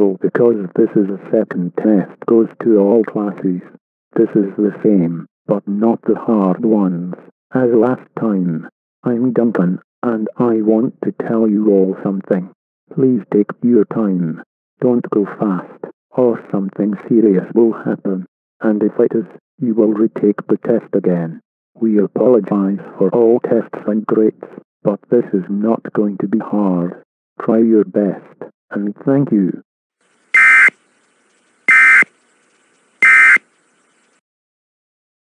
No, because this is a second test, goes to all classes. This is the same, but not the hard ones, as last time. I'm Duncan, and I want to tell you all something. Please take your time. Don't go fast, or something serious will happen. And if it is, you will retake the test again. We apologize for all tests and grades, but this is not going to be hard. Try your best, and thank you.